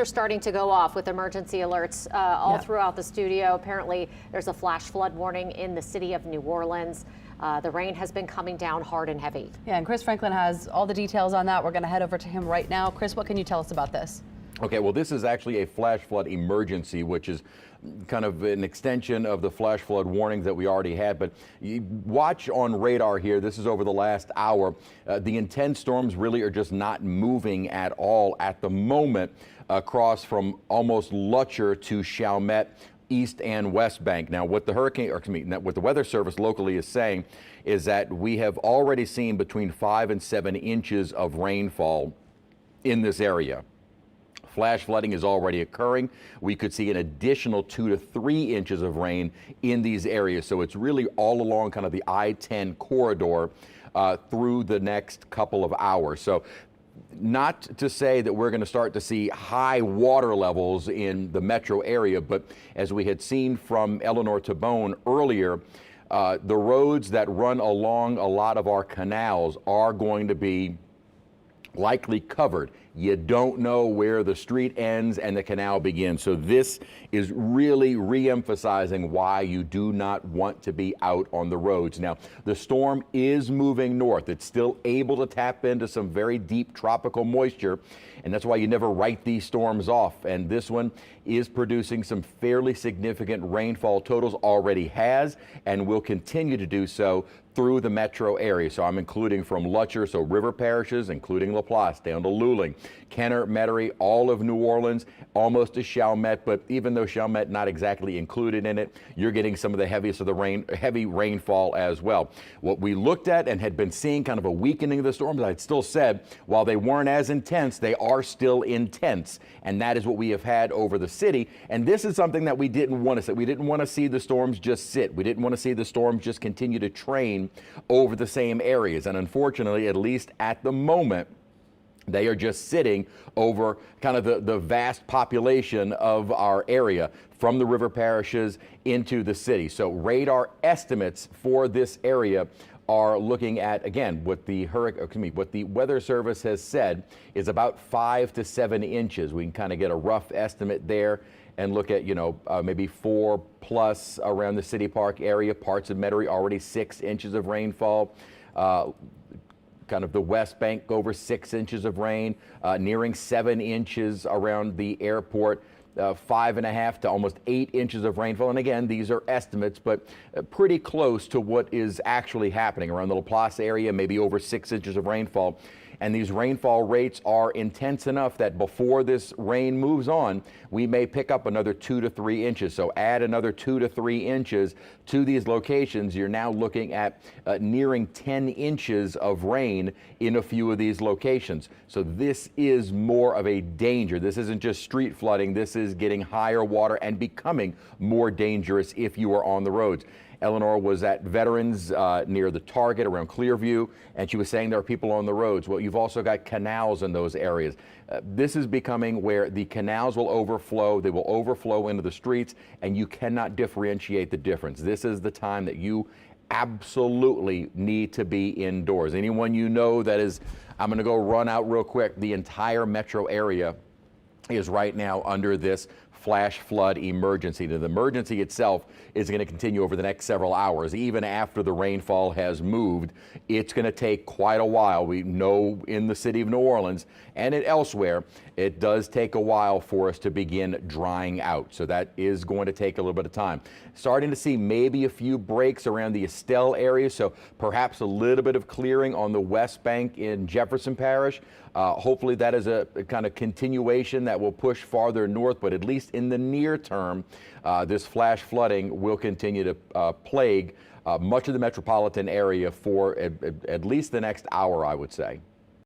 They're starting to go off with emergency alerts all throughout the studio. Apparently, there's a flash flood warning in the city of New Orleans. The rain has been coming down hard and heavy. Yeah, and Chris Franklin has all the details on that. We're going to head over to him right now. Chris, what can you tell us about this? Okay, well, this is actually a flash flood emergency, which is kind of an extension of the flash flood warnings that we already had. But you watch on radar here, this is over the last hour. The intense storms really are just not moving at all at the moment across from almost Lutcher to Chalmette, East and West Bank. Now, what the what the Weather Service locally is saying is that we have already seen between 5 and 7 inches of rainfall in this area. Flash flooding is already occurring. We could see an additional 2 to 3 inches of rain in these areas. So it's really all along kind of the I-10 corridor through the next couple of hours. So not to say that we're going to start to see high water levels in the metro area, but as we had seen from Eleanor Tabone earlier, the roads that run along a lot of our canals are going to be likely covered. You don't know where the street ends and the canal begins. So this is really re-emphasizing why you do not want to be out on the roads. Now, the storm is moving north. It's still able to tap into some very deep tropical moisture, and that's why you never write these storms off. And this one is producing some fairly significant rainfall totals, already has, and will continue to do so through the metro area. So I'm including from Lutcher, so river parishes, including LaPlace, down to Luling, Kenner, Metairie, all of New Orleans, almost to Chalmette, but even though Chalmette not exactly included in it, you're getting some of the heaviest of the heavy rainfall as well. What we looked at and had been seeing kind of a weakening of the storms, I'd still said, while they weren't as intense, they are still intense. And that is what we have had over the city. And this is something that we didn't want to see. We didn't want to see the storms just sit. We didn't want to see the storms just continue to train over the same areas. And unfortunately, at least at the moment, they are just sitting over kind of the vast population of our area from the river parishes into the city. So radar estimates for this area are looking at, again, what the Weather Service has said is about 5 to 7 inches. We can kind of get a rough estimate there and look at, maybe 4+ around the City Park area. Parts of Metairie already 6 inches of rainfall. Kind of the West Bank over 6 inches of rain, nearing 7 inches around the airport. 5.5 to almost 8 inches of rainfall. And again, these are estimates, but pretty close to what is actually happening around the LaPlace area, maybe over 6 inches of rainfall. And these rainfall rates are intense enough that before this rain moves on, we may pick up another 2 to 3 inches. So add another 2 to 3 inches to these locations. You're now looking at nearing 10 inches of rain in a few of these locations. So this is more of a danger. This isn't just street flooding. This is getting higher water and becoming more dangerous if you are on the roads. Eleanor was at Veterans near the Target around Clearview, and she was saying there are people on the roads. Well, you've also got canals in those areas. This is becoming where the canals will overflow. They will overflow into the streets, and you cannot differentiate the difference. This is the time that you absolutely need to be indoors. Anyone you know that is, I'm going to go run out real quick, the entire metro area is right now under this flash flood emergency. The emergency itself is going to continue over the next several hours. Even after the rainfall has moved, it's going to take quite a while. We know in the city of New Orleans and elsewhere, it does take a while for us to begin drying out. So that is going to take a little bit of time. Starting to see maybe a few breaks around the Estelle area, so perhaps a little bit of clearing on the West Bank in Jefferson Parish. Hopefully that is a kind of continuation that will push farther north, but at least in the near term, this flash flooding will continue to plague much of the metropolitan area for at least the next hour, I would say.